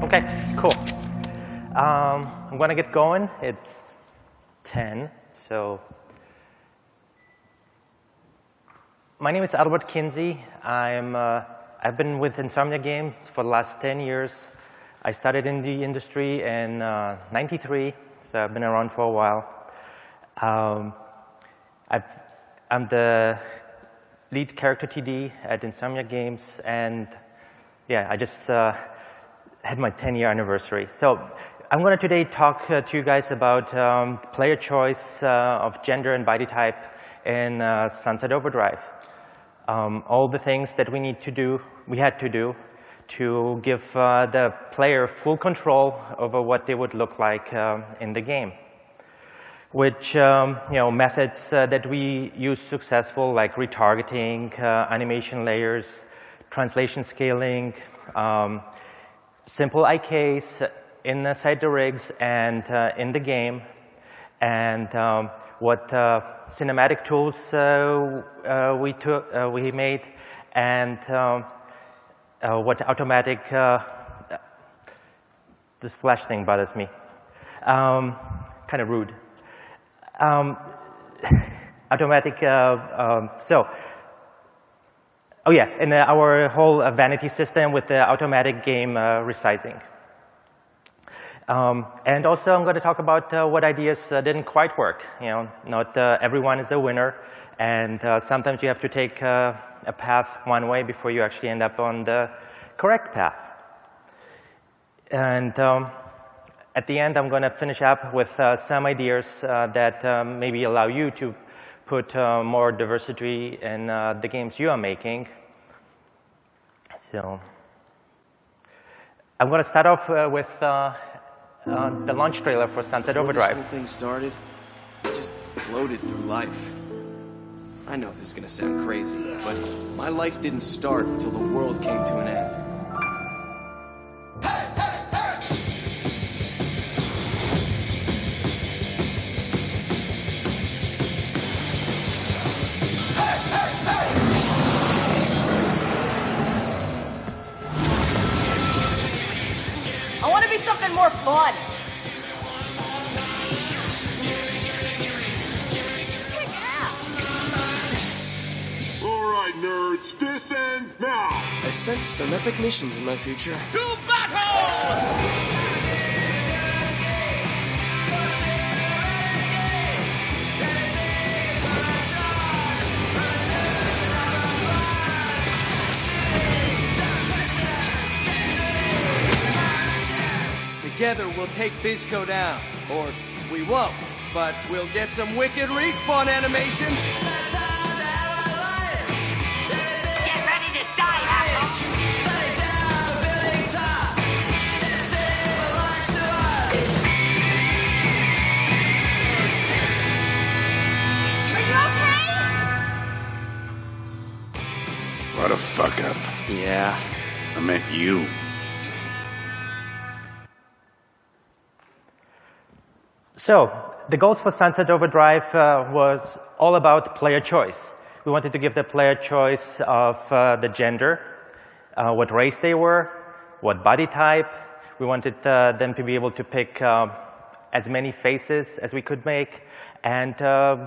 Okay, cool. I'm going to get going. It's 10, so. My name is Adalbert Kinsey. I've been with Insomniac Games for the last 10 years. I started in the industry in '93, so I've been around for a while. I'm the lead character TD at Insomniac Games, and yeah, I just had my 10-year anniversary. So I'm going to today talk to you guys about player choice of gender and body type in Sunset Overdrive. All the things that we had to do to give the player full control over what they would look like in the game. Which methods that we use successful, like retargeting, animation layers, translation scaling, simple IKs inside the rigs and in the game, and what cinematic tools we made, and what automatic. This flash thing bothers me. Kind of rude. Automatic. Oh yeah, and our whole vanity system with the automatic game resizing. And also, I'm going to talk about what ideas didn't quite work. Not everyone is a winner, and sometimes you have to take a path one way before you actually end up on the correct path. And at the end, I'm going to finish up with some ideas that maybe allow you to put more diversity in the games you are making. So I'm going to start off with the launch trailer for Sunset Overdrive. Before this whole thing started, I just floated through life. I know this is going to sound crazy, but my life didn't start until the world came to an end. I want to be something more fun. Kick ass. All right, nerds, this ends now. I sense some epic missions in my future. To battle! Together we'll take Bizco down. Or we won't, but we'll get some wicked respawn animations. Get ready to die, asshole. Are you okay? What a fuck up. Yeah. I meant you. So the goals for Sunset Overdrive was all about player choice. We wanted to give the player choice of the gender, what race they were, what body type. We wanted them to be able to pick as many faces as we could make and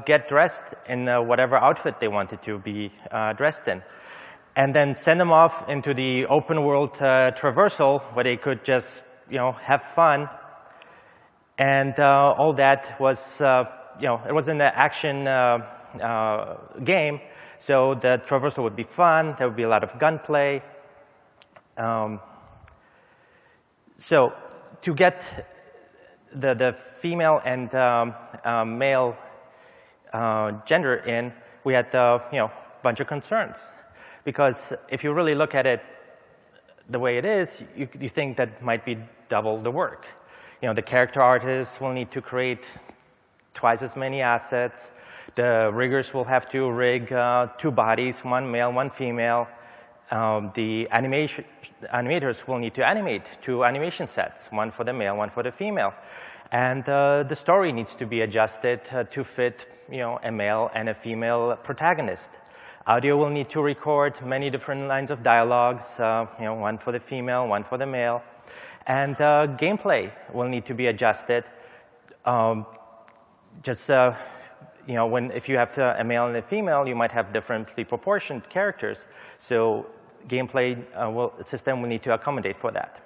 get dressed in whatever outfit they wanted to be dressed in. And then send them off into the open world traversal where they could just have fun. And all that was, it was an action game, so the traversal would be fun. There would be a lot of gunplay. So to get the female and male gender in, we had a bunch of concerns. Because if you really look at it the way it is, you think that might be double the work. The character artists will need to create twice as many assets. The riggers will have to rig 2 bodies, 1 male, 1 female. The animators will need to animate 2 animation sets, 1 for the male, 1 for the female. And the story needs to be adjusted to fit a male and a female protagonist. Audio will need to record many different lines of dialogues, 1 for the female, 1 for the male. And gameplay will need to be adjusted. If you have a male and a female, you might have differently proportioned characters. So gameplay system will need to accommodate for that.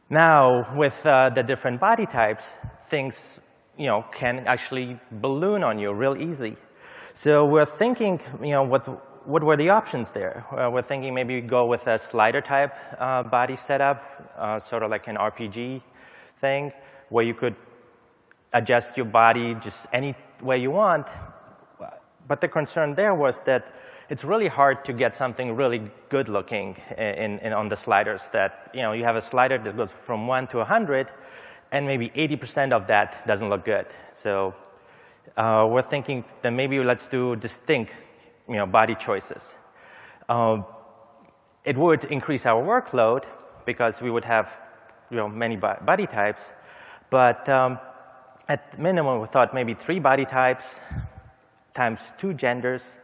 Now, with the different body types, things can actually balloon on you real easy. So we're thinking, what were the options there? We're thinking maybe go with a slider type body setup, sort of like an RPG thing, where you could adjust your body just any way you want. But the concern there was that it's really hard to get something really good looking on the sliders. That you have a slider that goes from 1 to 100, and maybe 80% of that doesn't look good. So we're thinking that maybe let's do distinct body choices. It would increase our workload because we would have many body types, but at minimum we thought maybe 3 body types times 2 genders,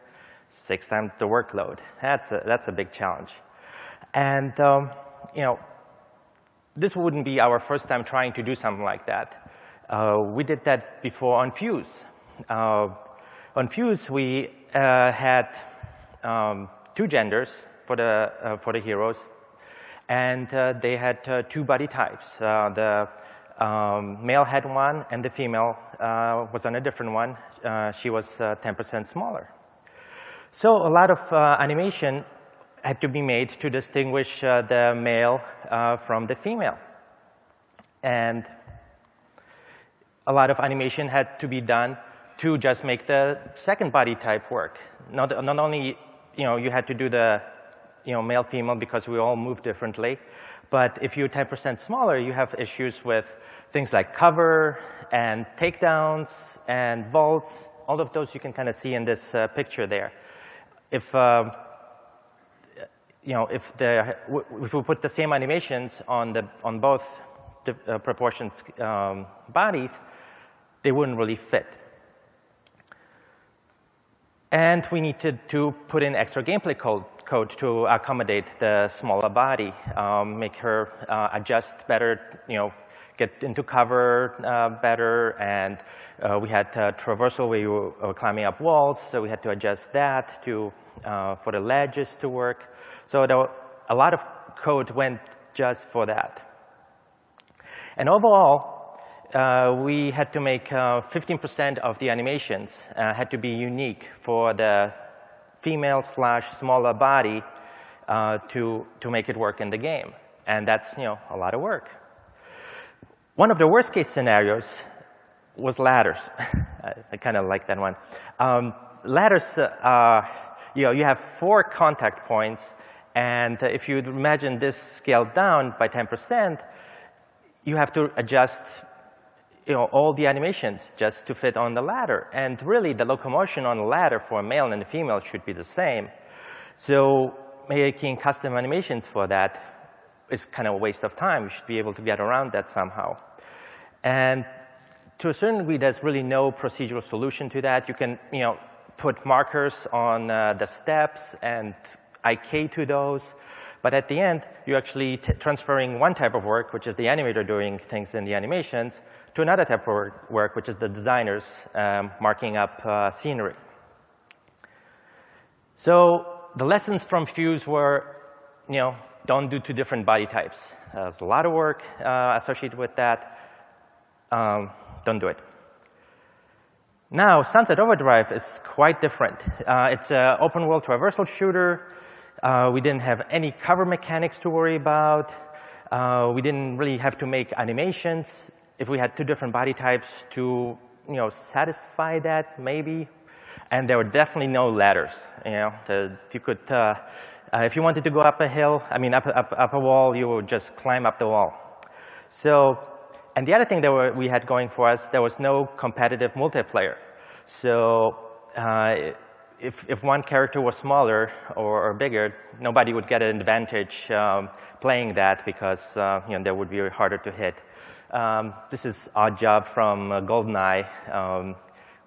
6 times the workload. That's a big challenge. And this wouldn't be our first time trying to do something like that. We did that before on Fuse. On Fuse, we had 2 genders for the heroes, and they had 2 body types. The male had one, and the female was on a different one. She was 10% smaller. So a lot of animation had to be made to distinguish the male from the female. And a lot of animation had to be done to just make the second body type work. Not only you had to do the male-female because we all move differently, but if you're 10% smaller, you have issues with things like cover and takedowns and vaults. All of those you can kind of see in this picture there. If we put the same animations on both the proportioned bodies, they wouldn't really fit. And we needed to put in extra gameplay code to accommodate the smaller body, make her adjust better, get into cover better, and we had traversal where you were climbing up walls, so we had to adjust that for the ledges to work. So a lot of code went just for that. And overall, we had to make 15% of the animations had to be unique for the female/smaller body to make it work in the game. And that's a lot of work. One of the worst case scenarios was ladders. I kind of like that one. Ladders, you have 4 contact points, and if you imagine this scaled down by 10%, you have to adjust all the animations just to fit on the ladder. And really, the locomotion on the ladder for a male and a female should be the same. So making custom animations for that is kind of a waste of time. You should be able to get around that somehow. And to a certain degree, there's really no procedural solution to that. You can put markers on the steps and IK to those. But at the end, you're actually transferring one type of work, which is the animator doing things in the animations, to another type of work, which is the designers marking up scenery. So the lessons from Fuse were, don't do 2 different body types. There's a lot of work associated with that. Don't do it. Now, Sunset Overdrive is quite different. It's an open-world traversal shooter. We didn't have any cover mechanics to worry about. We didn't really have to make animations. If we had 2 different body types to, satisfy that, maybe. And there were definitely no ladders. You could, if you wanted to go up a hill, up a wall, you would just climb up the wall. So, and the other thing that we had going for us, there was no competitive multiplayer. So, if one character was smaller or bigger, nobody would get an advantage playing that because they would be harder to hit. This is Odd Job from GoldenEye.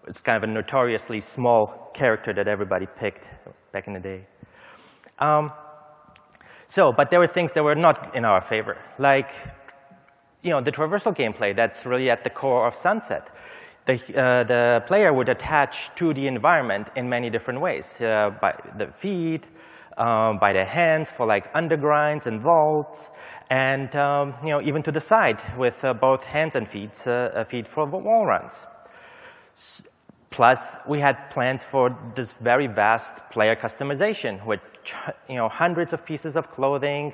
It's kind of a notoriously small character that everybody picked back in the day. So, but there were things that were not in our favor, like the traversal gameplay that's really at the core of Sunset. The player would attach to the environment in many different ways, by the feet, by the hands for like undergrinds and vaults, and even to the side with both hands and feet for wall runs. Plus, we had plans for this very vast player customization with hundreds of pieces of clothing,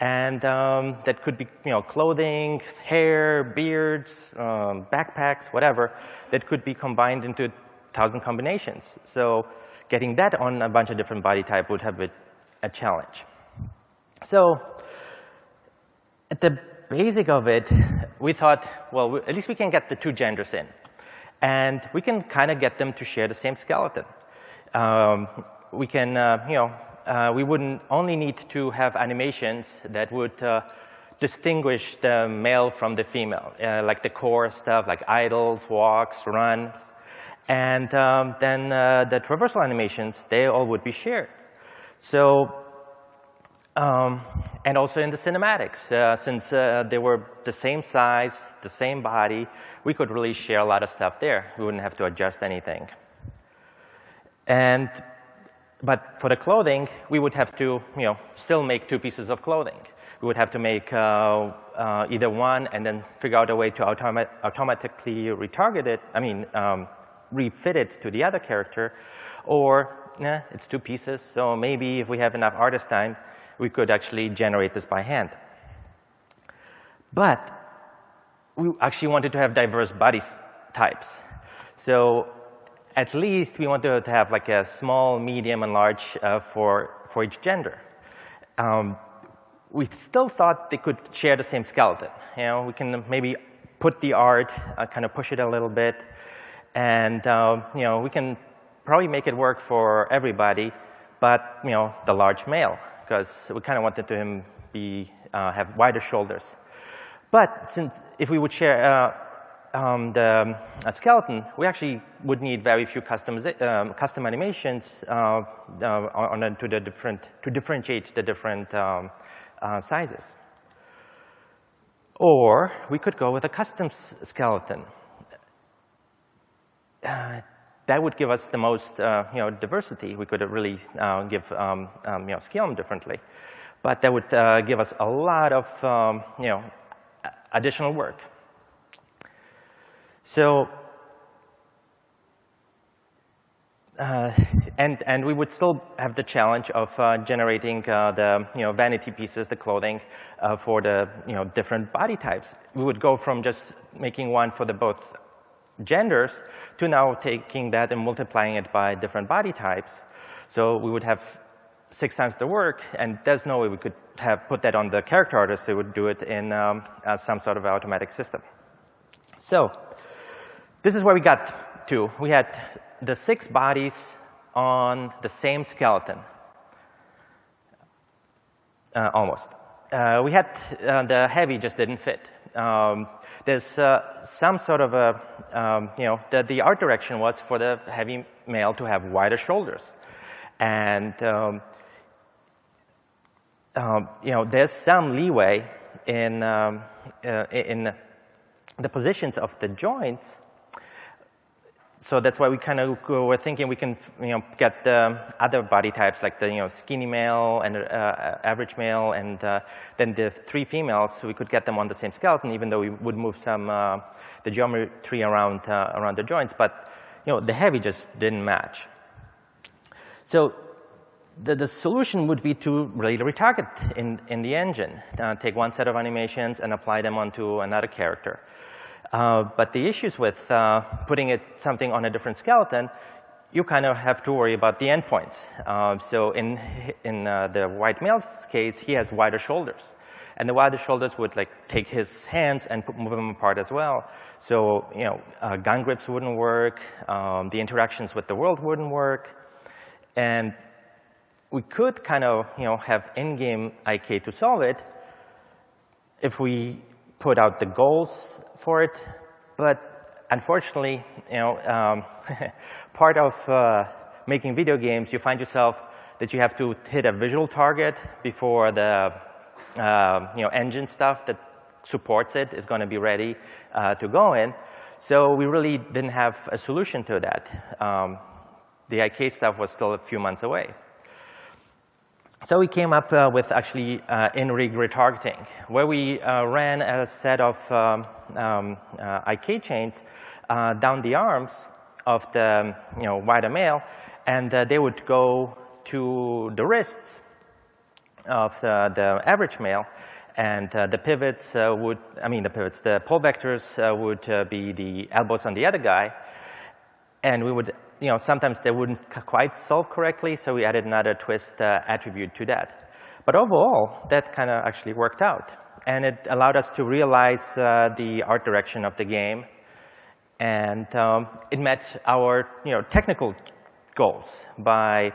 and that could be clothing, hair, beards, backpacks, whatever, that could be combined into 1,000 combinations. So getting that on a bunch of different body type would have been a challenge. So at the basic of it, we thought, well, at least we can get the two genders in. And we can kind of get them to share the same skeleton. We can, we wouldn't only need to have animations that would distinguish the male from the female, like the core stuff, like idles, walks, runs. And then the traversal animations, they all would be shared. So, and also in the cinematics, since they were the same size, the same body, we could really share a lot of stuff there. We wouldn't have to adjust anything. But for the clothing, we would have to, still make two pieces of clothing. We would have to make either one and then figure out a way to automatically retarget it, refit it to the other character, or it's two pieces, so maybe if we have enough artist time, we could actually generate this by hand. But we actually wanted to have diverse body types. So at least we wanted to have like a small, medium, and large for each gender. We still thought they could share the same skeleton. We can maybe put the art, kind of push it a little bit, and we can probably make it work for everybody, but the large male, because we kind of wanted him to have wider shoulders. But since if we would share the skeleton, we actually would need very few custom animations to differentiate the different sizes. Or we could go with a custom skeleton. That would give us the most diversity. We could really scale them differently. But that would give us a lot of additional work. So, and we would still have the challenge of generating the vanity pieces, the clothing for the different body types. We would go from just making one for the both genders to now taking that and multiplying it by different body types. So we would have 6 times the work, and there's no way we could have put that on the character artist. They would do it in some sort of automatic system. So this is where we got to. We had the 6 bodies on the same skeleton, almost. We had the heavy just didn't fit. There's some sort of a, the art direction was for the heavy male to have wider shoulders. And, there's some leeway in the positions of the joints. So that's why we kind of were thinking we can, get the other body types like the, skinny male and average male, and then the 3 females. We could get them on the same skeleton, even though we would move some the geometry around the joints. But the heavy just didn't match. So the solution would be to really retarget in the engine, take one set of animations and apply them onto another character. But the issues with putting something on a different skeleton, you kind of have to worry about the endpoints. So in the white male's case, he has wider shoulders. And the wider shoulders would take his hands and move them apart as well. So gun grips wouldn't work. The interactions with the world wouldn't work. And we could kind of have in-game IK to solve it if we put out the goals for it, but unfortunately, part of making video games, you find yourself that you have to hit a visual target before the engine stuff that supports it is going to be ready to go in. So we really didn't have a solution to that. The IK stuff was still a few months away. So we came up with actually in-rig retargeting, where we ran a set of IK chains down the arms of the wider male, and they would go to the wrists of the average male, and the pivots the pull vectors would be the elbows on the other guy, and we would, sometimes they wouldn't quite solve correctly, so we added another twist attribute to that. But overall, that kind of actually worked out, and it allowed us to realize the art direction of the game, and it met our technical goals by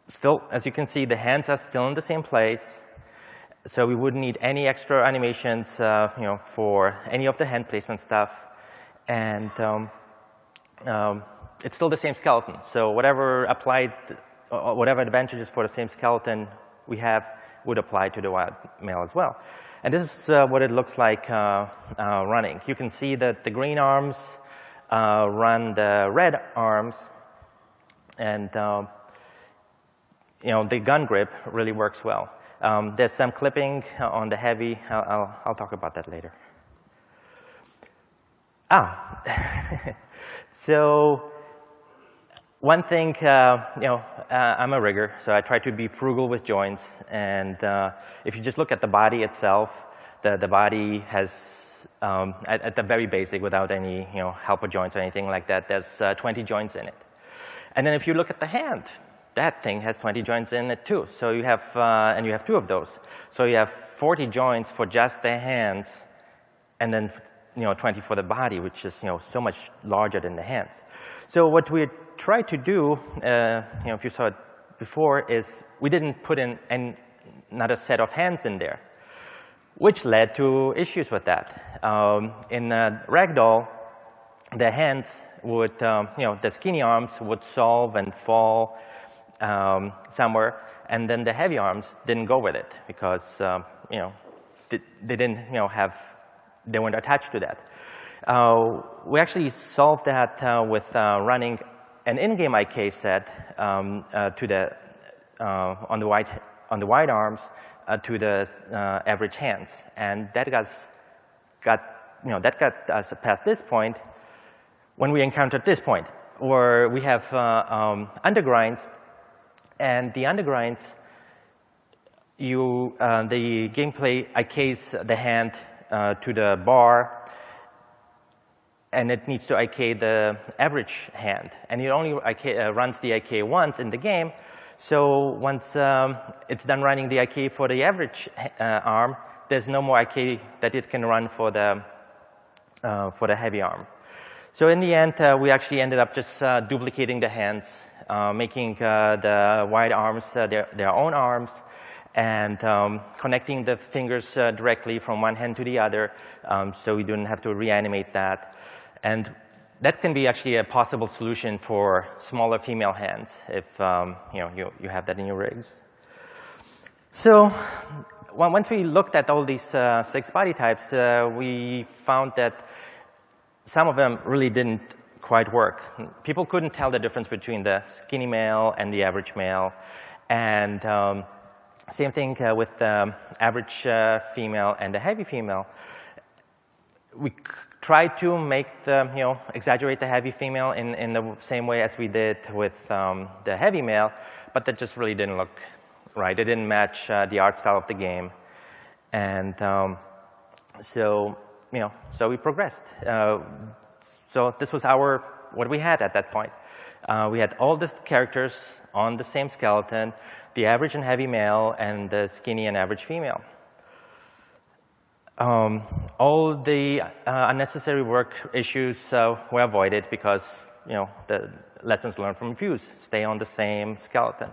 still, as you can see, the hands are still in the same place, so we wouldn't need any extra animations for any of the hand placement stuff, and it's still the same skeleton. So whatever advantages for the same skeleton we have would apply to the wild male as well. And this is what it looks like running. You can see that the green arms run the red arms, and the gun grip really works well. There's some clipping on the heavy. I'll talk about that later. So one thing, I'm a rigger, so I try to be frugal with joints. And if you just look at the body itself, the body has, at the very basic, without any helper joints or anything like that, there's 20 joints in it. And then if you look at the hand, that thing has 20 joints in it too. So you have, and you have 2 of those. So you have 40 joints for just the hands, and then 20 for the body, which is so much larger than the hands. So what we tried to do, if you saw it before, is we didn't put in another set of hands in there, which led to issues with that. In Ragdoll, the hands would, the skinny arms would solve and fall somewhere, and then the heavy arms didn't go with it because they didn't they weren't attached to that. We actually solved that with running an in-game IK set to the on the wide arms to the average hands, and that got us past this point when we encountered this point where we have undergrinds, and the undergrinds, the gameplay IKs the hand to the bar, and it needs to IK the average hand. And it only runs the IK once in the game, so once it's done running the IK for the average arm, there's no more IK that it can run for the heavy arm. So in the end, we actually ended up just duplicating the hands, making the wide arms their own arms, and connecting the fingers directly from one hand to the other, so we didn't have to reanimate that. And that can be actually a possible solution for smaller female hands if you have that in your rigs. So once we looked at all these 6 body types, we found that some of them really didn't quite work. People couldn't tell the difference between the skinny male and the average male, and same thing with the average female and the heavy female. We tried to make the, exaggerate the heavy female in the same way as we did with the heavy male, but that just really didn't look right. It didn't match the art style of the game. And so we progressed. So this was what we had at that point. We had all these characters on the same skeleton, the average and heavy male, and the skinny and average female. All the unnecessary work issues were avoided because, the lessons learned from views stay on the same skeleton.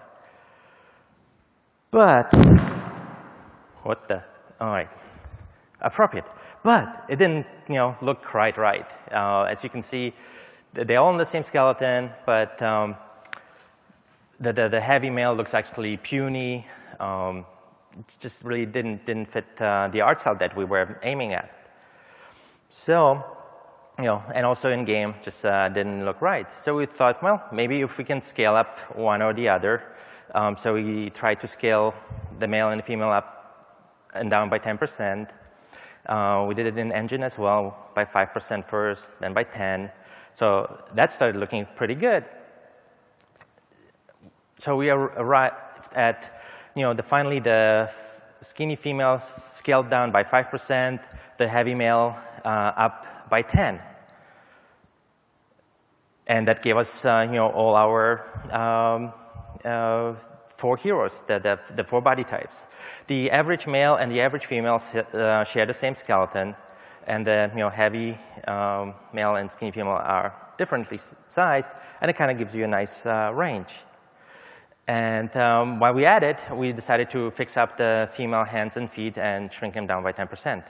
But, all right, appropriate. But it didn't, look quite right. As you can see, they're all on the same skeleton, but the heavy male looks actually puny. Just really didn't fit the art style that we were aiming at. So, and also in game, just didn't look right. So we thought, well, maybe if we can scale up one or the other. So we tried to scale the male and the female up and down by 10%. We did it in engine as well, by 5% first, then by 10. So that started looking pretty good. So we arrived at, finally the skinny female scaled down by 5%, the heavy male up by 10. And that gave us, all our 4 heroes, the 4 body types. The average male and the average female share the same skeleton, and the heavy male and skinny female are differently sized, and it kind of gives you a nice range. And while we added, we decided to fix up the female hands and feet and shrink them down by 10%.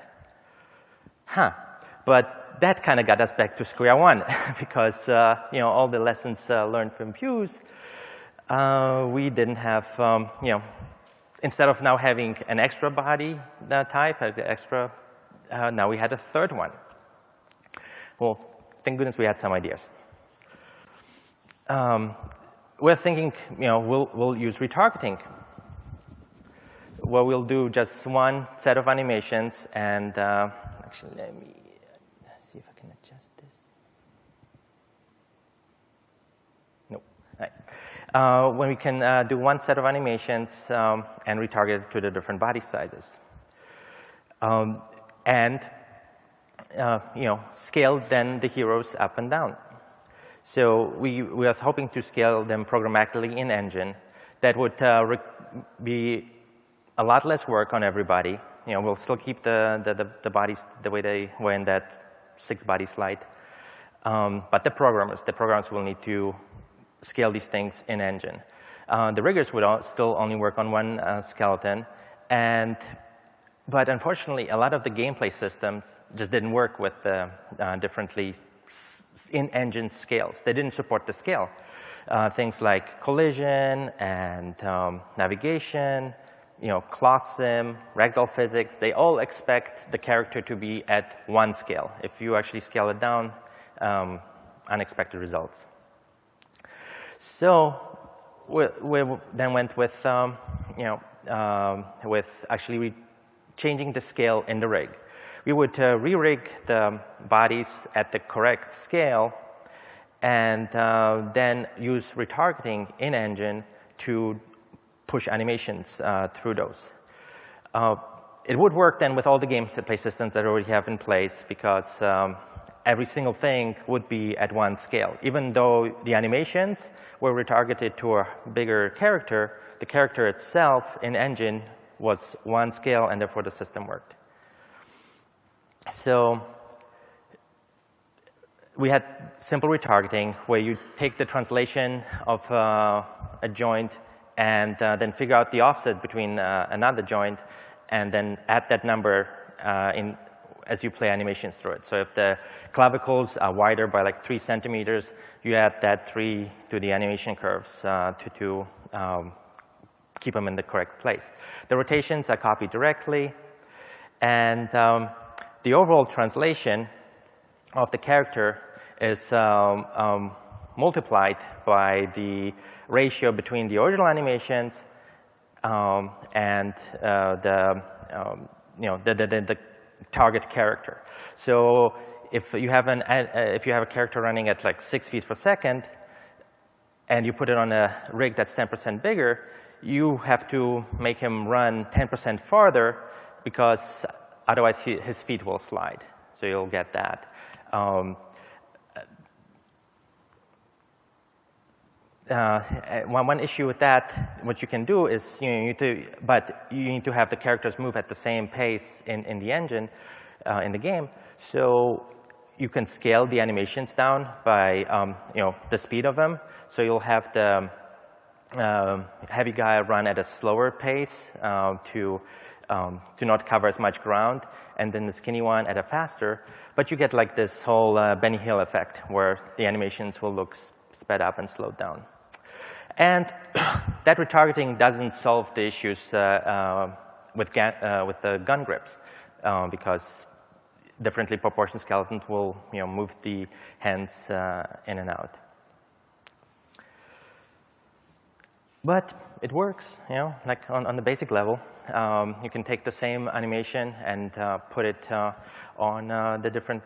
But that kind of got us back to square one because all the lessons learned from Fuse, we didn't have instead of now having an extra body type, now we had a third one. Well, thank goodness we had some ideas. We're thinking, we'll use retargeting. Well, we'll do just one set of animations, and actually, let me see if I can adjust this. No. All right. When we can do one set of animations and retarget it to the different body sizes, and scale then the heroes up and down. So we are hoping to scale them programmatically in engine. That would be a lot less work on everybody. We'll still keep the bodies the way they were in that 6-body slide. But the programmers will need to scale these things in engine. The riggers would still only work on one skeleton. But unfortunately, a lot of the gameplay systems just didn't work with the differently in-engine scales. They didn't support the scale. Things like collision and navigation, cloth sim, ragdoll physics, they all expect the character to be at one scale. If you actually scale it down, unexpected results. So we then went with, with actually changing the scale in the rig. We would re-rig the bodies at the correct scale and then use retargeting in engine to push animations through those. It would work then with all the gameplay systems that I already have in place because every single thing would be at one scale. Even though the animations were retargeted to a bigger character, the character itself in engine was one scale, and therefore the system worked. So we had simple retargeting where you take the translation of a joint and then figure out the offset between another joint and then add that number as you play animations through it. So if the clavicles are wider by like 3 centimeters, you add that 3 to the animation curves to keep them in the correct place. The rotations are copied directly, and the overall translation of the character is multiplied by the ratio between the original animations and the target character. So if you have a character running at like 6 feet per second, and you put it on a rig that's 10% bigger, you have to make him run 10% farther because otherwise his feet will slide. So you'll get that. One issue with that, what you can do is you need to have the characters move at the same pace in the engine, in the game. So you can scale the animations down by the speed of them. So you'll have the heavy guy run at a slower pace to not cover as much ground, and then the skinny one at a faster. But you get like this whole Benny Hill effect where the animations will look sped up and slowed down. And that retargeting doesn't solve the issues with the gun grips because differently proportioned skeletons will move the hands in and out. But it works, like on the basic level. You can take the same animation and put it on the different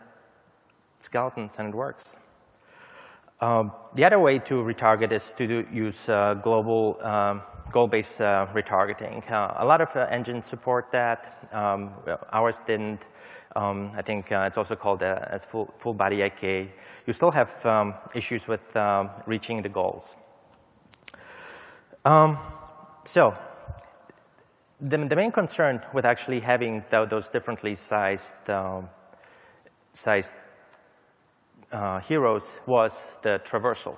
skeletons, and it works. The other way to retarget is to use goal-based retargeting. A lot of engines support that. Ours didn't. I think it's also called as full body IK. You still have issues with reaching the goals. So the main concern with actually having those differently sized heroes was the traversal.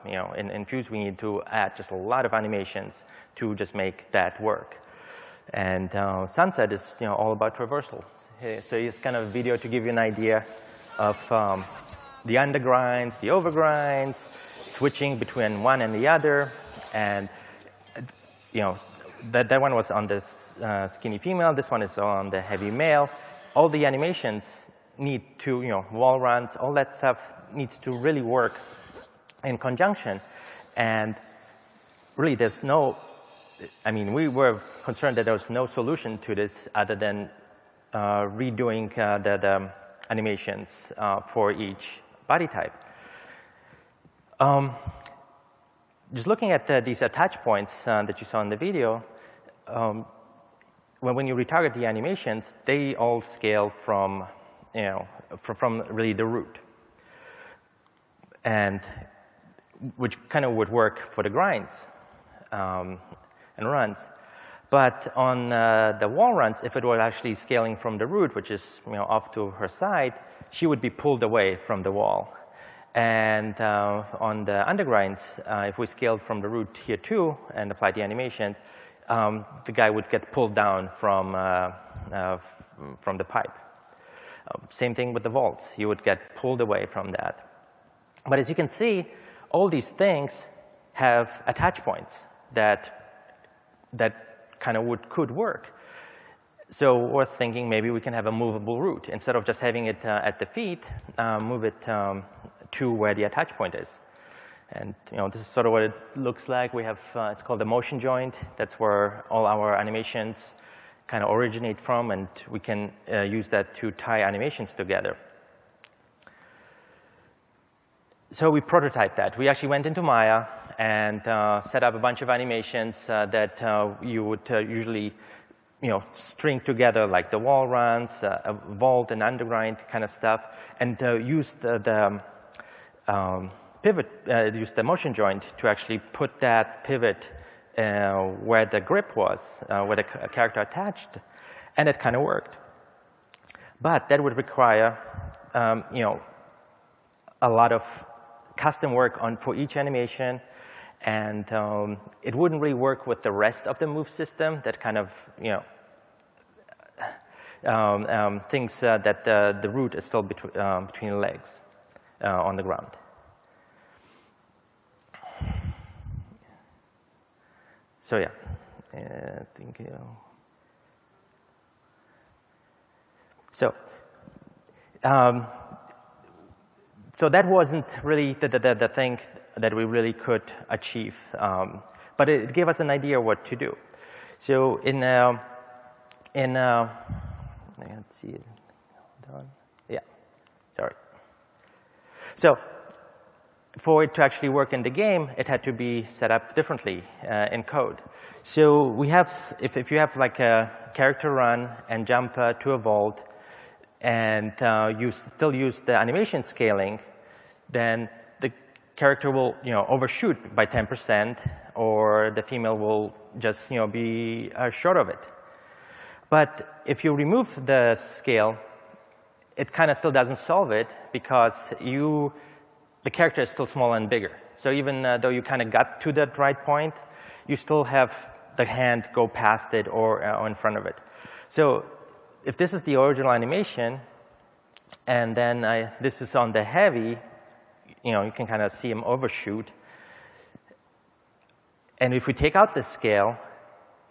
In Fuse, we need to add just a lot of animations to just make that work. And Sunset is all about traversal. So it's kind of a video to give you an idea of the undergrinds, the overgrinds, switching between one and the other. And that one was on this skinny female. This one is on the heavy male. All the animations need to, wall runs, all that stuff needs to really work in conjunction. And really, there's no, we were concerned that there was no solution to this other than redoing the animations for each body type. Just looking at these attach points that you saw in the video, when you retarget the animations, they all scale from really the root, and which kind of would work for the grinds and runs. But on the wall runs, if it were actually scaling from the root, which is off to her side, she would be pulled away from the wall. And on the undergrinds, if we scaled from the root here too and applied the animation, the guy would get pulled down from the pipe. Same thing with the vaults. You would get pulled away from that. But as you can see, all these things have attach points that kind of could work. So we're thinking maybe we can have a movable root. Instead of just having it at the feet, move it to where the attach point is. And this is sort of what it looks like. We have, it's called the motion joint. That's where all our animations kind of originate from, and we can use that to tie animations together. So we prototyped that. We actually went into Maya and set up a bunch of animations that you would usually string together, like the wall runs, a vault and undergrind kind of stuff, and use the pivot, use the motion joint to actually put that pivot where the grip was, where the character attached, and it kind of worked. But that would require, a lot of custom work for each animation, and it wouldn't really work with the rest of the move system that kind of, thinks that the root is still between legs on the ground. So yeah, I think, so that wasn't really the thing that we really could achieve, but it gave us an idea what to do. So let's see, hold on. Yeah, sorry. So for it to actually work in the game, it had to be set up differently in code. So we have, if you have like a character run and jump to a vault, and you still use the animation scaling, then the character will overshoot by 10%, or the female will just be short of it. But if you remove the scale, it kind of still doesn't solve it, because the character is still smaller and bigger. So even though you kind of got to that right point, you still have the hand go past it or in front of it. So if this is the original animation, and then this is on the heavy, you can kind of see him overshoot. And if we take out the scale,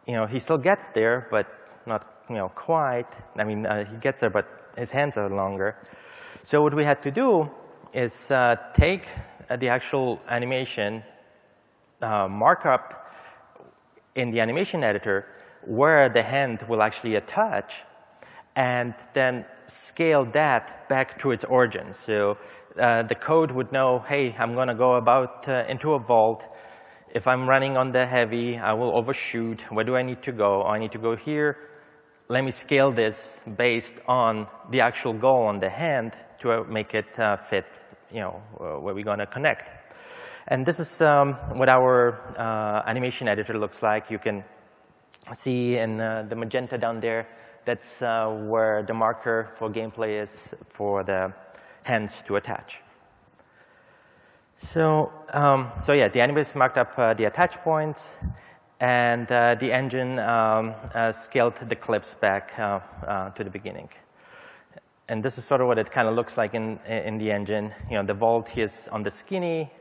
he still gets there, but not quite. I mean, he gets there, but his hands are longer. So what we had to do is take the actual animation, mark up in the animation editor where the hand will actually attach, and then scale that back to its origin. So the code would know, hey, I'm going to go about into a vault. If I'm running on the heavy, I will overshoot. Where do I need to go? Oh, I need to go here. Let me scale this based on the actual goal on the hand to make it fit, where we're going to connect. And this is what our animation editor looks like. You can see in the magenta down there, that's where the marker for gameplay is for the hands to attach. So yeah, the animators marked up the attach points, and the engine scaled the clips back to the beginning. And this is sort of what it kind of looks like in the engine. The vault here is on the skinny.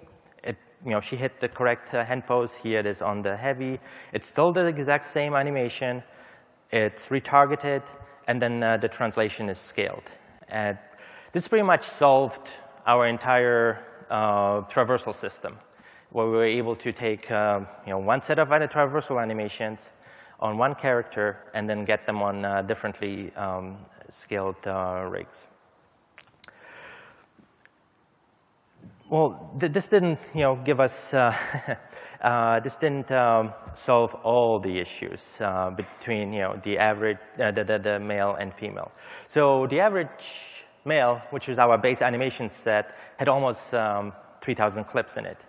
She hit the correct hand pose. Here it is on the heavy. It's still the exact same animation. It's retargeted, and then the translation is scaled. And this pretty much solved our entire traversal system, where we were able to take one set of traversal animations on one character and then get them on differently scaled rigs. Well, this didn't give us this didn't solve all the issues between the average the male and female. So the average male, which is our base animation set, had almost 3,000 clips in it.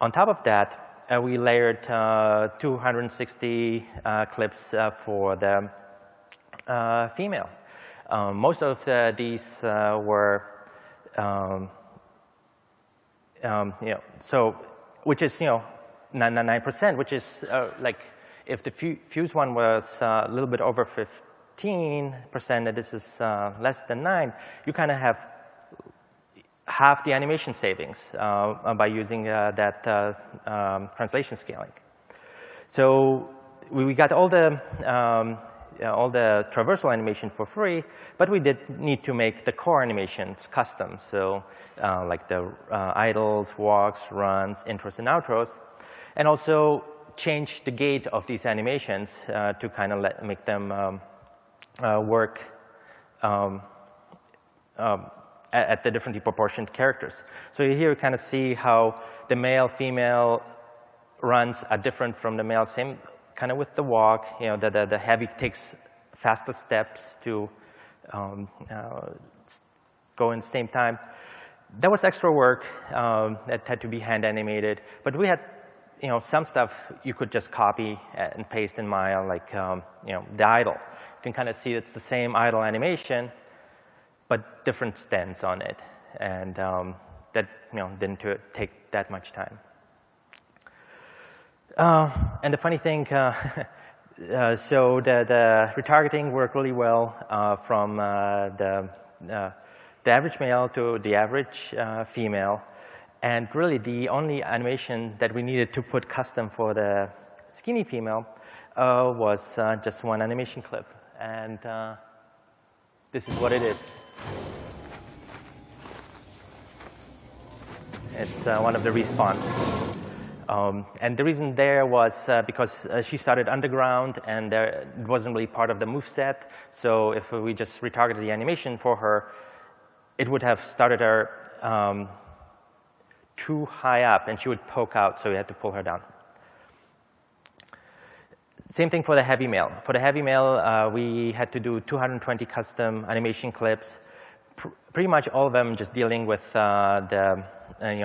On top of that, we layered 260 clips for the female. Most of these were, so which is 99%, which is like if the fuse one was a little bit over 15%, and this is less than 9, you kind of have half the animation savings by using that translation scaling. So we got all the traversal animation for free, but we did need to make the core animations custom. So like the idles, walks, runs, intros, and outros, and also change the gait of these animations to kind of make them work at the differently proportioned characters. So here you kind of see how the male-female runs are different from the male, same kind of with the walk. The heavy takes faster steps to go in the same time. That was extra work that had to be hand animated, but we had some stuff you could just copy and paste in Maya, like the idle. You can kind of see it's the same idle animation, but different stance on it, and that didn't take that much time. And the funny thing, so the retargeting worked really well from the average male to the average female, and really the only animation that we needed to put custom for the skinny female was just one animation clip, and this is what it is. It's one of the respawns. And the reason there was because she started underground, and it wasn't really part of the moveset. So if we just retargeted the animation for her, it would have started her too high up, and she would poke out, so we had to pull her down. Same thing for the heavy male. For the heavy male, we had to do 220 custom animation clips, pretty much all of them just dealing with the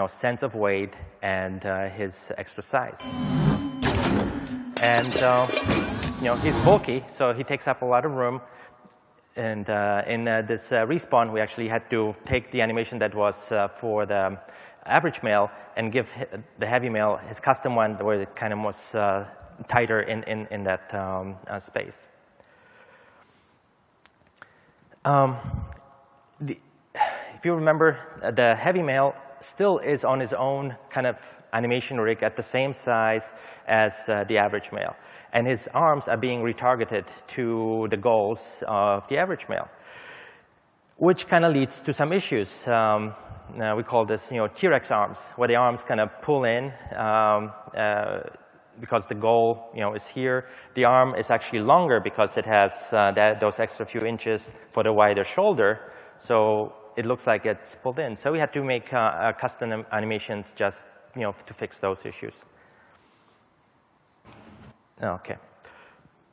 sense of weight and his extra size. And he's bulky, so he takes up a lot of room. And in this respawn, we actually had to take the animation that was for the average male and give the heavy male his custom one, where it kind of was tighter in that space. If you remember, the heavy male still is on his own kind of animation rig at the same size as the average male. And his arms are being retargeted to the goals of the average male, which kind of leads to some issues. We call this, T-Rex arms, where the arms kind of pull in because the goal, is here. The arm is actually longer because it has those extra few inches for the wider shoulder, so it looks like it's pulled in. So we had to make custom animations just, to fix those issues. Okay.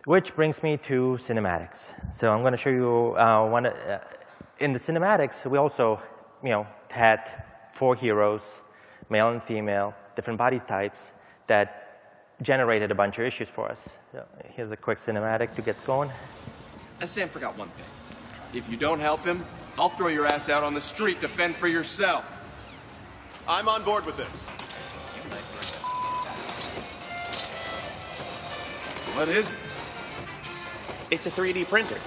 Which brings me to cinematics. So I'm going to show you one. In the cinematics, we also, had 4 heroes, male and female, different body types that generated a bunch of issues for us. So here's a quick cinematic to get going. Sam forgot one thing. If you don't help him, I'll throw your ass out on the street to fend for yourself. I'm on board with this. What is it? It's a 3D printer.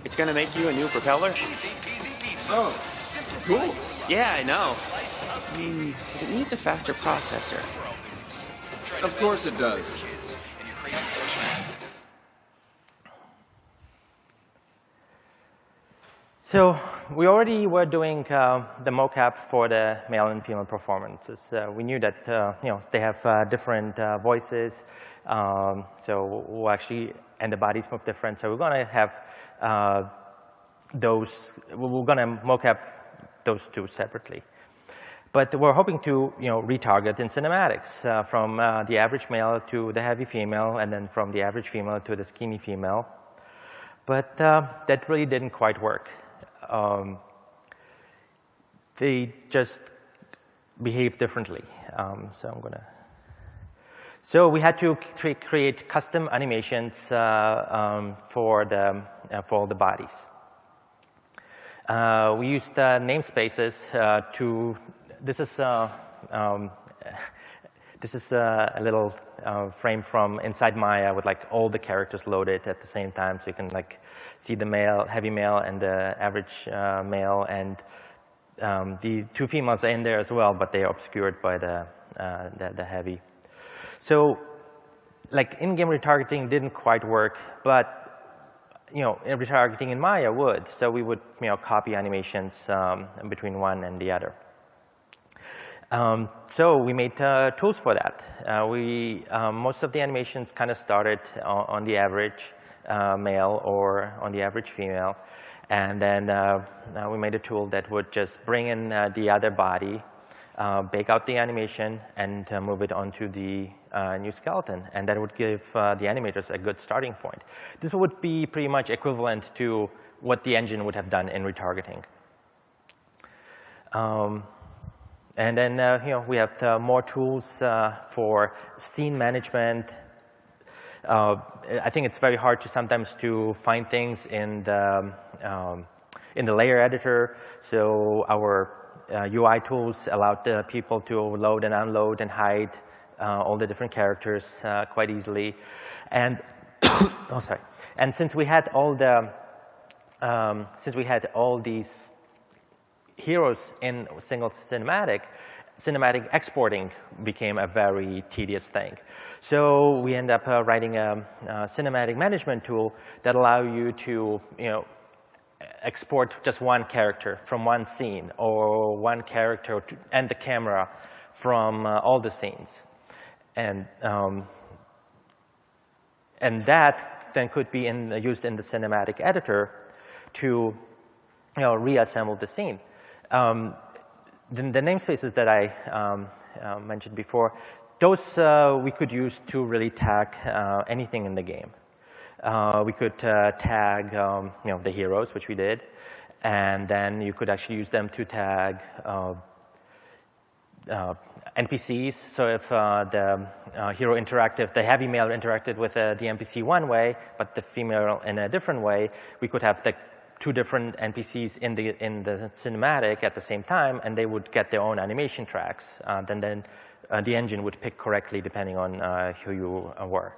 It's gonna make you a new propeller. Oh, cool. Yeah, I know. But it needs a faster processor. Of course it does. So we already were doing the mocap for the male and female performances. We knew that they have different voices, so we'll actually, and the bodies move different. So we're going to have those. We're going to mocap those two separately. But we're hoping to retarget in cinematics from the average male to the heavy female, and then from the average female to the skinny female. But that really didn't quite work. They just behave differently. So we had to create custom animations for the bodies. We used namespaces to. This is a little frame from inside Maya with all the characters loaded at the same time, so you can see the heavy male and the average male, and the 2 females are in there as well, but they are obscured by the heavy. So in-game retargeting didn't quite work, but retargeting in Maya would. So we would copy animations between one and the other. So we made tools for that. Most of the animations kind of started on the average male or on the average female, and then we made a tool that would just bring in the other body, bake out the animation, and move it onto the new skeleton, and that would give the animators a good starting point. This would be pretty much equivalent to what the engine would have done in retargeting. And then we have more tools for scene management. I think it's very hard sometimes to find things in the layer editor. So our UI tools allowed the people to load and unload and hide all the different characters quite easily. And oh, sorry. And since we had all these heroes in a single cinematic exporting became a very tedious thing. So we end up writing a cinematic management tool that allow you to export just one character from one scene, or one character and the camera from all the scenes, and that then could be used in the cinematic editor to reassemble the scene. The namespaces that I mentioned before, those we could use to really tag anything in the game. We could tag the heroes, which we did, and then you could actually use them to tag NPCs. So if the hero the heavy male interacted with the NPC one way, but the female in a different way, we could have the 2 different NPCs in the cinematic at the same time, and they would get their own animation tracks. Then the engine would pick correctly depending on who you were.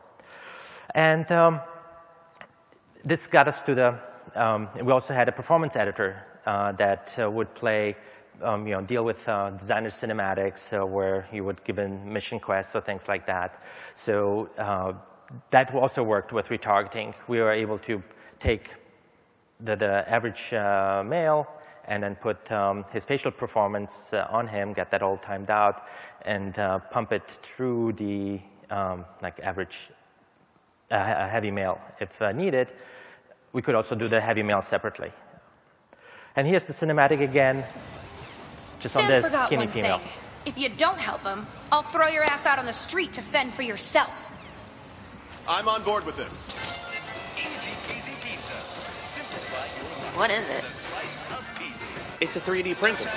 And this got us to we also had a performance editor that would play deal with designer cinematics where you would give in mission quests or things like that. So that also worked with retargeting. We were able to take the average male and then put his facial performance on him, get that all timed out, and pump it through the like average heavy male if needed. We could also do the heavy male separately. And here's the cinematic again, just Sam on this forgot skinny one female. thing. If you don't help him, I'll throw your ass out on the street to fend for yourself. I'm on board with this. What is it? It's a 3D printer.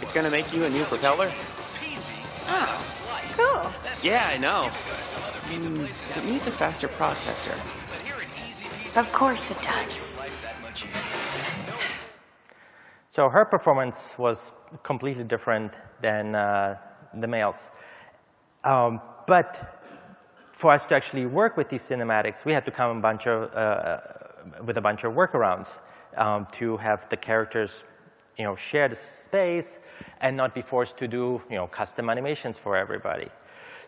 It's gonna make you a new propeller. Oh, cool. Yeah, I know. But it needs a faster processor. Of course it does. So her performance was completely different than the males. But for us to actually work with these cinematics, we had to come with a bunch of workarounds to have the characters share the space and not be forced to do custom animations for everybody.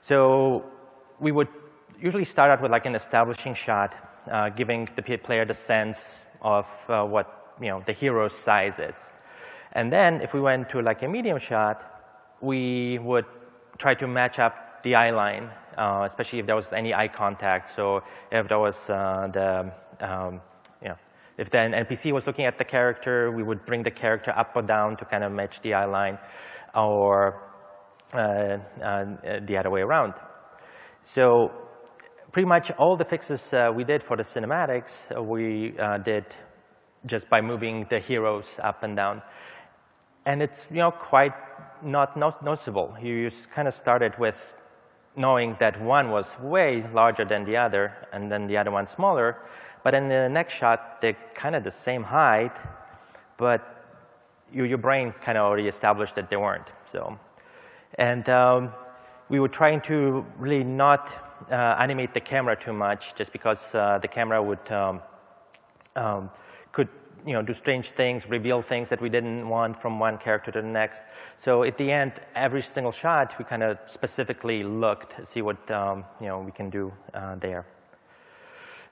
So we would usually start out with like an establishing shot, giving the player the sense of what the hero's size is. And then if we went to like a medium shot, we would try to match up the eye line, especially if there was any eye contact. So if there was if the NPC was looking at the character, we would bring the character up or down to kind of match the eye line, or the other way around. So pretty much all the fixes we did for the cinematics, we did just by moving the heroes up and down. And it's quite not noticeable. You just kind of started with knowing that one was way larger than the other, and then the other one smaller. But in the next shot, they're kind of the same height, but your brain kind of already established that they weren't. So, and we were trying to really not animate the camera too much, just because the camera would could do strange things, reveal things that we didn't want from one character to the next. So at the end, every single shot, we kind of specifically looked to see what we can do there.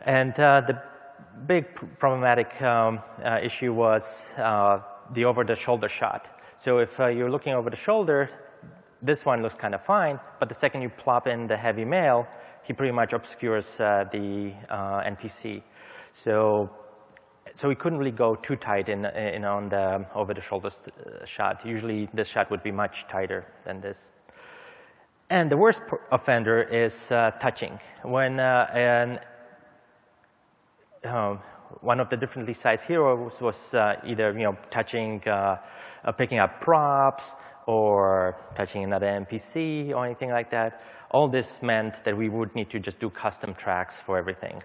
And the big problematic issue was the over-the-shoulder shot. So if you're looking over the shoulder, this one looks kind of fine, but the second you plop in the heavy male, he pretty much obscures the NPC. So we couldn't really go too tight on the over-the-shoulder shot. Usually this shot would be much tighter than this. And the worst offender is touching. When one of the differently sized heroes was either touching, picking up props, or touching another NPC or anything like that, all this meant that we would need to just do custom tracks for everything.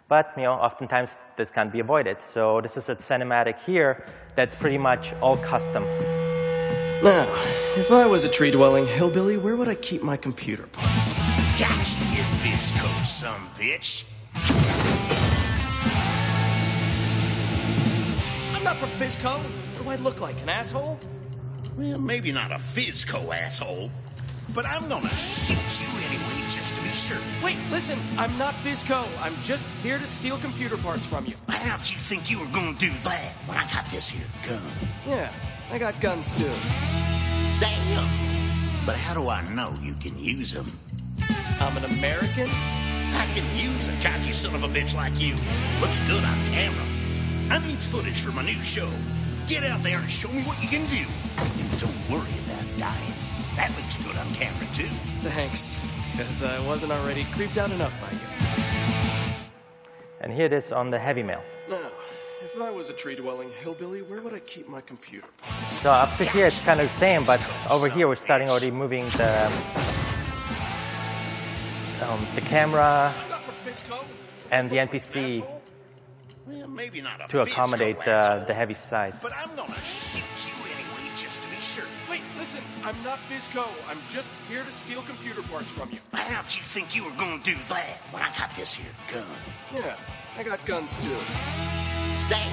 But oftentimes this can't be avoided. So this is a cinematic here that's pretty much all custom. Now, if I was a tree-dwelling hillbilly, where would I keep my computer parts? Gotcha, you visco son bitch. I'm not from Fizco. What do I look like, an asshole? Well, maybe not a Fizco asshole, but I'm gonna shoot you anyway just to be sure. Wait, listen, I'm not Fizco. I'm just here to steal computer parts from you. How'd you think you were gonna do that when I got this here gun? Yeah, I got guns too. Damn! But how do I know you can use them? I'm an American? I can use a cocky son of a bitch like you. Looks good on camera. I need footage for my new show. Get out there and show me what you can do. And don't worry about dying. That looks good on camera, too. Thanks, because I wasn't already creeped out enough by you. And here it is on the heavy male. Now, if I was a tree-dwelling hillbilly, where would I keep my computer parts? So up to here it's kind of the same, but over here we're starting already moving the camera and the NPC Well, maybe not a to accommodate Fizco asshole, the heavy size. but I'm gonna shoot you anyway just to be sure. Wait, Listen, I'm not Visco. I'm just here to steal computer parts from you. How'd you think you were gonna do that when I got this here gun? Yeah, I got guns too.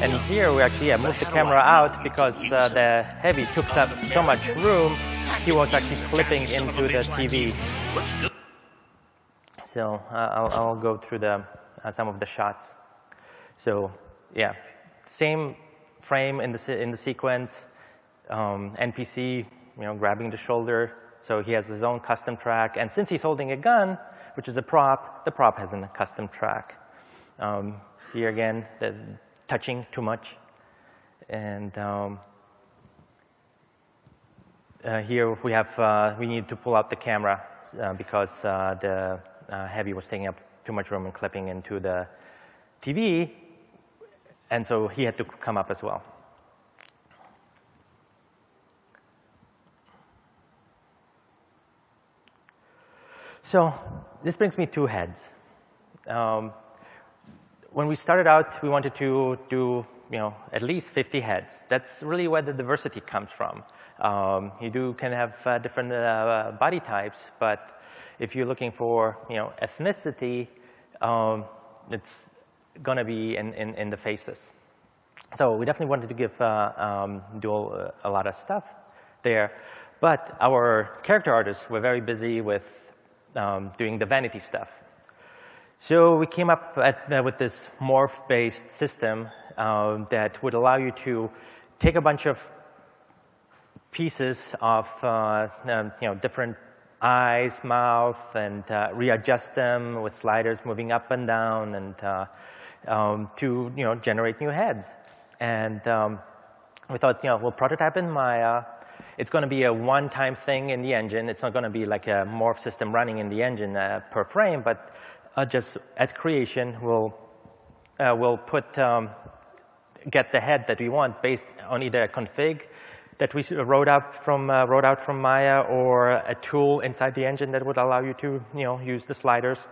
And here we actually moved the camera out because the Heavy took up so much room. He was actually clipping into the TV. Looks good. So I'll go through some of the shots. So yeah, same frame in the sequence. NPC, grabbing the shoulder. So he has his own custom track. And since he's holding a gun, which is a prop, the prop has a custom track. Here again, the touching too much. And here we need to pull out the camera because the Heavy was taking up too much room and clipping into the TV. And so he had to come up as well. So this brings me to heads. When we started out, we wanted to do at least 50 heads. That's really where the diversity comes from. You can have different body types, but if you're looking for ethnicity, it's going to be in the faces. So we definitely wanted to give do a lot of stuff there, but our character artists were very busy with doing the vanity stuff. So we came up with this morph-based system that would allow you to take a bunch of pieces of different eyes, mouth, and readjust them with sliders moving up and down, and to generate new heads. And we thought, we'll prototype in Maya. It's going to be a one-time thing in the engine. It's not going to be like a morph system running in the engine per frame, but just at creation, we'll get the head that we want based on either a config that we wrote out from Maya, or a tool inside the engine that would allow you to use the sliders.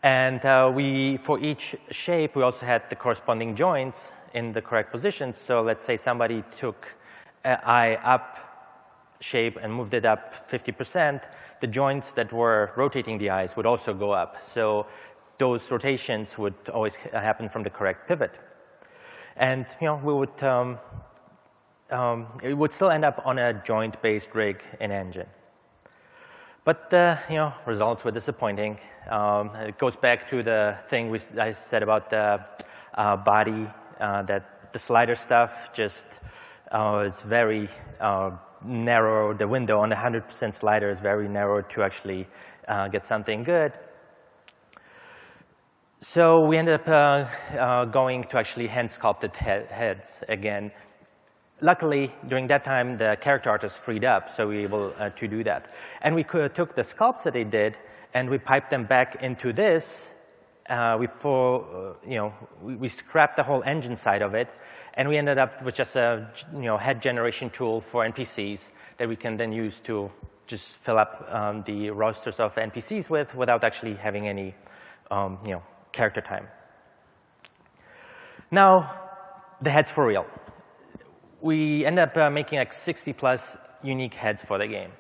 And for each shape, we also had the corresponding joints in the correct position. So let's say somebody took an eye up shape and moved it up 50%, the joints that were rotating the eyes would also go up. So those rotations would always happen from the correct pivot. And we would it would still end up on a joint-based rig in engine. But the results were disappointing. It goes back to the thing I said about the body, that the slider stuff just is very narrow. The window on the 100% slider is very narrow to actually get something good. So we ended up going to actually hand-sculpted heads again. Luckily, during that time, the character artists freed up, so we were able to do that. And we took the sculpts that they did, and we piped them back into this. We scrapped the whole engine side of it, and we ended up with just a head generation tool for NPCs that we can then use to just fill up the rosters of NPCs without actually having any character time. Now, the heads for real. We ended up making like 60+ unique heads for the game.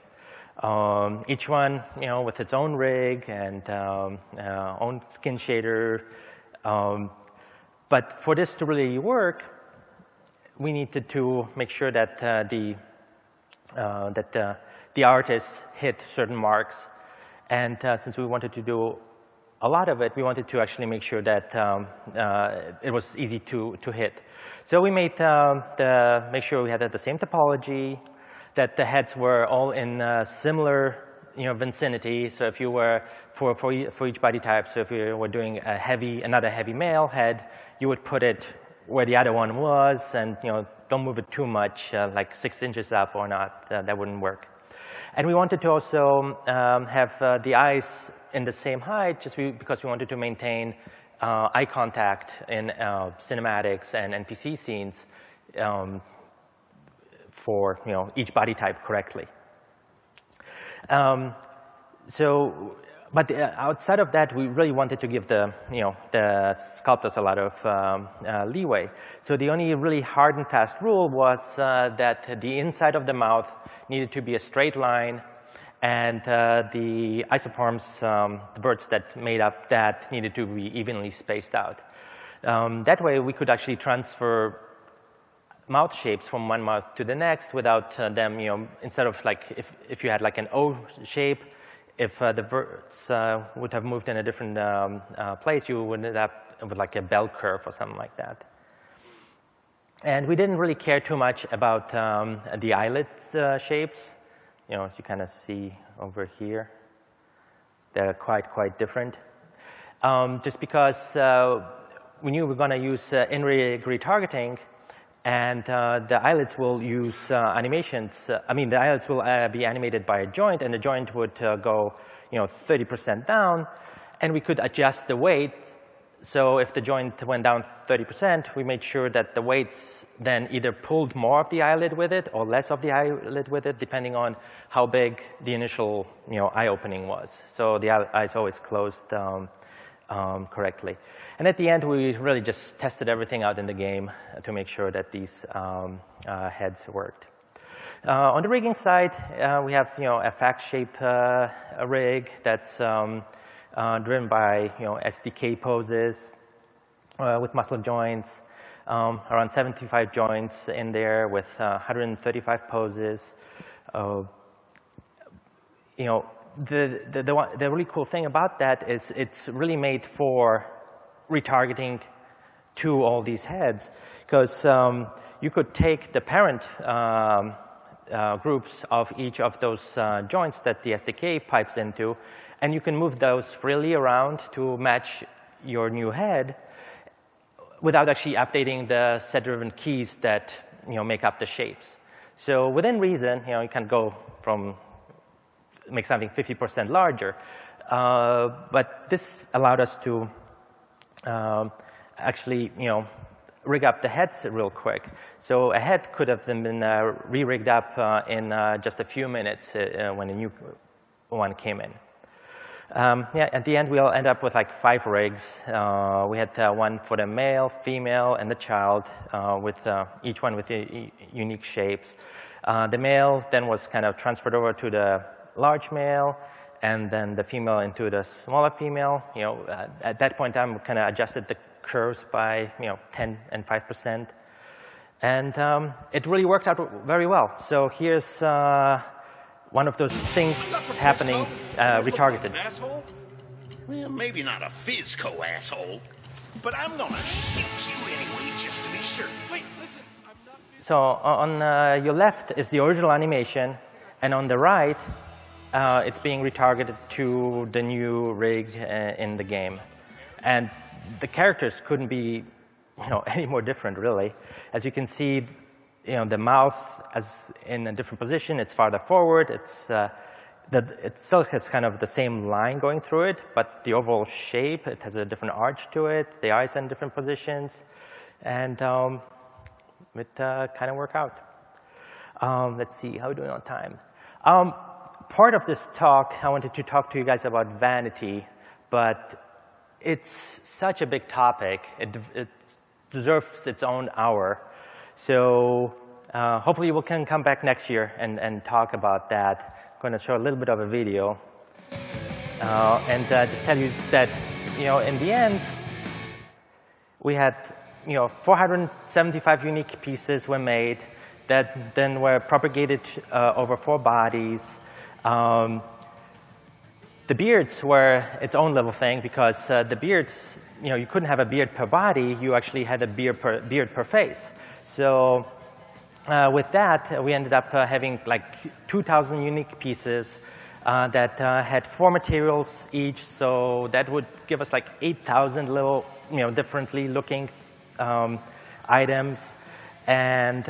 Each one, with its own rig and own skin shader. But for this to really work, we needed to make sure that the artists hit certain marks. And since we wanted to do a lot of it, we wanted to actually make sure that it was easy to hit. So we made make sure we had the same topology, that the heads were all in similar vicinity. So if you were for each body type, so if you were doing another heavy male head, you would put it where the other one was, and don't move it too much, like 6 inches up or not. That wouldn't work. And we wanted to also have the eyes in the same height, just because we wanted to maintain eye contact in cinematics and NPC scenes for each body type correctly. So But outside of that, we really wanted to give the sculptors a lot of leeway. So the only really hard and fast rule was that the inside of the mouth needed to be a straight line, and the isoforms, the birds that made up that, needed to be evenly spaced out. That way, we could actually transfer mouth shapes from one mouth to the next without them, instead of like if you had like an O shape, if the birds would have moved in a different place, you would end up with like a bell curve or something like that. And we didn't really care too much about the eyelid shapes. As you kind of see over here, they're quite different. Just because we knew we were going to use in-rig retargeting, and the eyelids will use animations. The eyelids will be animated by a joint, and the joint would go, 30% down, and we could adjust the weight. So if the joint went down 30%, we made sure that the weights then either pulled more of the eyelid with it or less of the eyelid with it, depending on how big the initial, eye opening was. So the eyes always closed correctly. And at the end, we really just tested everything out in the game to make sure that these heads worked. On the rigging side, we have a fact shape rig that's driven by SDK poses with muscle joints, around 75 joints in there with 135 poses. The really cool thing about that is it's really made for retargeting to all these heads, because you could take the parent groups of each of those joints that the SDK pipes into, and you can move those freely around to match your new head without actually updating the set-driven keys that make up the shapes. So within reason, you can go from make something 50% larger, but this allowed us to actually rig up the heads real quick. So a head could have been re-rigged up in just a few minutes when a new one came in. At the end, we'll end up with like 5 rigs. We had one for the male, female, and the child, with each one with unique shapes. The male then was kind of transferred over to the large male, and then the female into the smaller female. At that point, I kind of adjusted the curves by 10 and 5%, and it really worked out very well. So here's one of those things happening, retargeted. Asshole? Well, maybe not a physco asshole, but I'm gonna shoot you anyway just to be sure. Wait, listen, I'm not... So on your left is the original animation, and on the right, it's being retargeted to the new rig in the game. And the characters couldn't be any more different, really. As you can see, the mouth is in a different position. It's farther forward. It still has kind of the same line going through it, but the overall shape, it has a different arch to it. The eyes are in different positions, and it kind of worked out. Let's see, how are we doing on time? Part of this talk, I wanted to talk to you guys about vanity, but it's such a big topic. It deserves its own hour. So hopefully we can come back next year and talk about that. I'm going to show a little bit of a video and just tell you that, in the end, we had, 475 unique pieces were made that then were propagated over 4 bodies. The beards were its own little thing, because the beards, you couldn't have a beard per body. You actually had a beard per face. So with that, we ended up having like 2,000 unique pieces that had 4 materials each. So that would give us like 8,000 little, differently looking items. And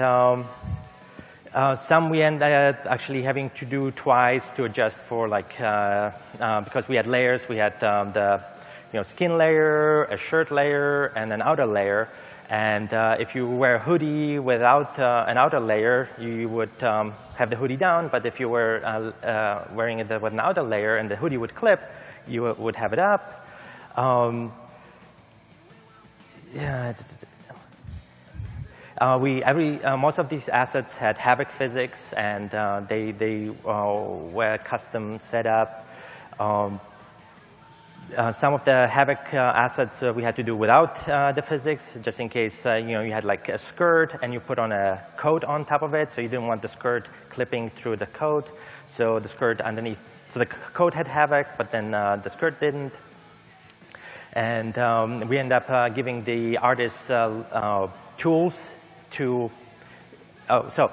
some we ended up actually having to do twice to adjust for, like, because we had layers. We had the skin layer, a shirt layer, and an outer layer. And if you wear a hoodie without an outer layer, you would have the hoodie down. But if you were wearing it with an outer layer and the hoodie would clip, you would have it up. Most of these assets had Havoc physics, and they were custom set up. Some of the Havoc assets we had to do without the physics, just in case you had like a skirt and you put on a coat on top of it, so you didn't want the skirt clipping through the coat. So the skirt underneath, so the coat had Havoc, but then the skirt didn't. And we end up giving the artists tools to. So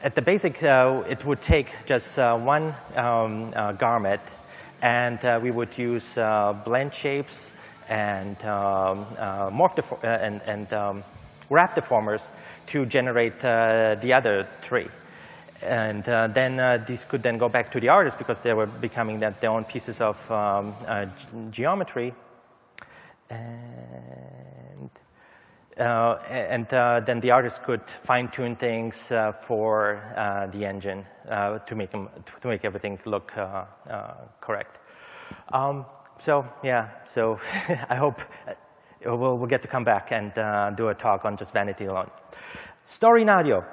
at the basic, it would take just one garment. And we would use blend shapes and wrap deformers to generate the other three. And then these could then go back to the artist because they were becoming their own pieces of geometry. And then the artist could fine-tune things for the engine to make everything look correct. So yeah, so I hope we'll get to come back and do a talk on just vanity alone. Story and audio.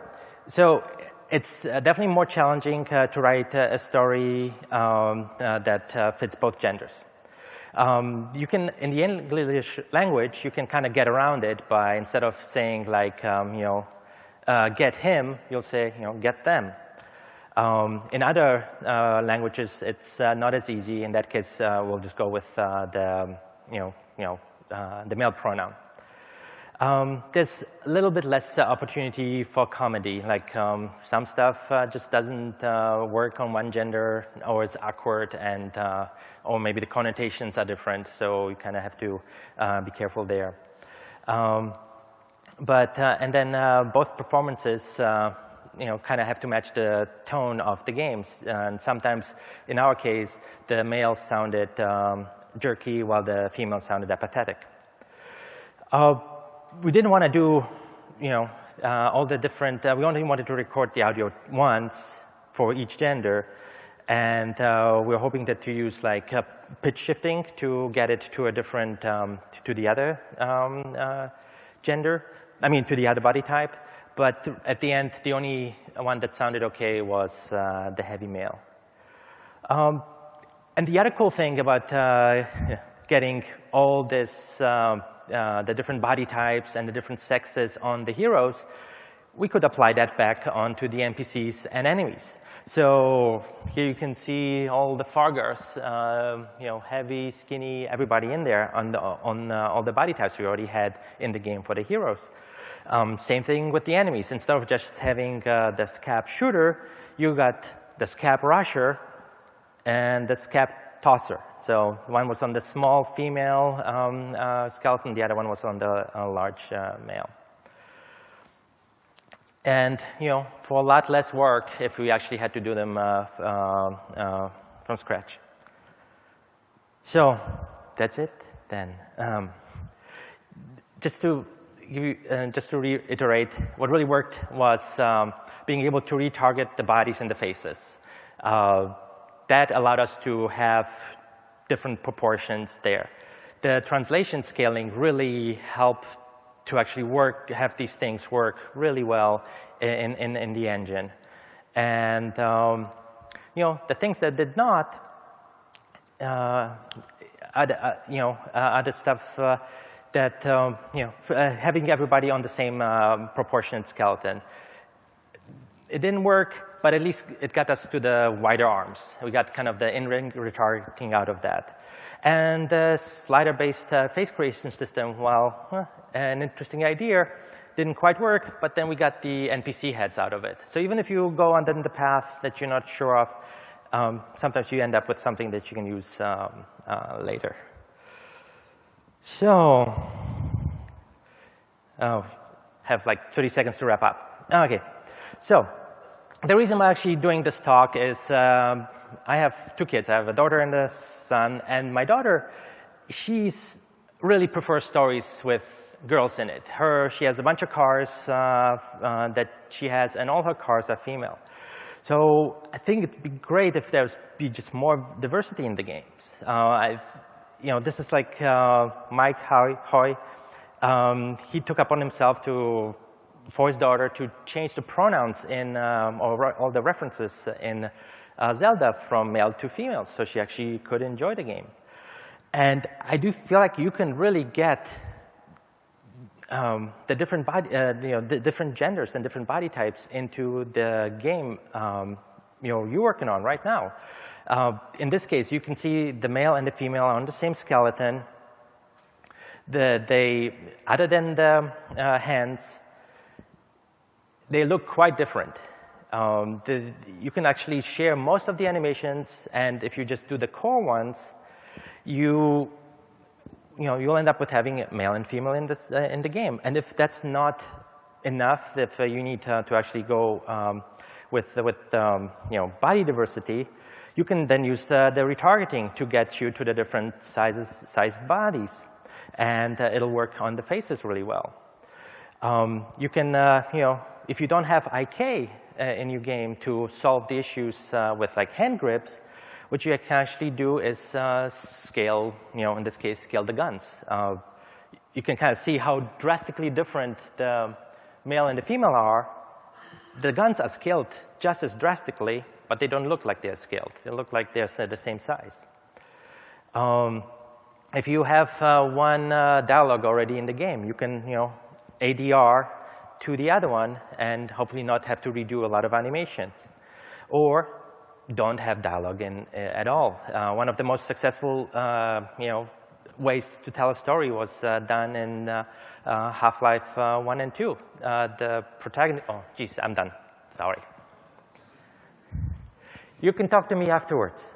So it's definitely more challenging to write a story that fits both genders. You can, in the English language, you can kind of get around it by, instead of saying like, get him, you'll say, get them. In other languages, it's not as easy. In that case, we'll just go with the male pronoun. There's a little bit less opportunity for comedy. Like some stuff just doesn't work on one gender, or it's awkward, and or maybe the connotations are different. So you kind of have to be careful there. And then both performances, kind of have to match the tone of the games. And sometimes, in our case, the male sounded jerky, while the female sounded apathetic. We didn't want to do, all the different. We only wanted to record the audio once for each gender, and we're hoping that to use like pitch shifting to get it to a different to the other gender. I mean, to the other body type. But at the end, the only one that sounded okay was the heavy male. And the other cool thing about getting all this, the different body types and the different sexes on the heroes, we could apply that back onto the NPCs and enemies. So here you can see all the Fargars, heavy, skinny, everybody in there on all the body types we already had in the game for the heroes. Same thing with the enemies. Instead of just having the scab shooter, you got the scab rusher and the scab tosser. So one was on the small female skeleton, the other one was on the large male. And for a lot less work if we actually had to do them from scratch. So that's it then. Just to reiterate, what really worked was being able to retarget the bodies and the faces. That allowed us to have different proportions there. The translation scaling really helped to actually have these things work really well in the engine. And the things that did not, other stuff that having everybody on the same proportionate skeleton. It didn't work, but at least it got us to the wider arms. We got kind of the in-ring retargeting out of that. And the slider-based face creation system, well, an interesting idea, didn't quite work, but then we got the NPC heads out of it. So even if you go on the path that you're not sure of, sometimes you end up with something that you can use later. So, have like 30 seconds to wrap up. Okay, so the reason I'm actually doing this talk is I have two kids. I have a daughter and a son, and my daughter, she's really prefers stories with girls in it. She has a bunch of cars that she has, and all her cars are female. So I think it'd be great if there'd be just more diversity in the games. This is like Mike Hoy. He took upon himself for his daughter to change the pronouns in, or all the references in Zelda from male to female, so she actually could enjoy the game. And I do feel like you can really get the different the different genders and different body types into the game you're working on right now. In this case, you can see the male and the female on the same skeleton. Other than the hands, they look quite different. You can actually share most of the animations, and if you just do the core ones, you'll end up with having male and female in the game. And if that's not enough, if you need to actually go with body diversity, you can then use the retargeting to get you to the different sized bodies, and it'll work on the faces really well. You can, if you don't have IK in your game to solve the issues with like hand grips, what you can actually do is scale, in this case, scale the guns. You can kind of see how drastically different the male and the female are. The guns are scaled just as drastically, but they don't look like they're scaled. They look like they're the same size. If you have one dialogue already in the game, you can, ADR to the other one and hopefully not have to redo a lot of animations. Or don't have dialogue in at all. One of the most successful, ways to tell a story was done in Half-Life 1 and 2. The protagonist, oh, geez, I'm done. Sorry. You can talk to me afterwards.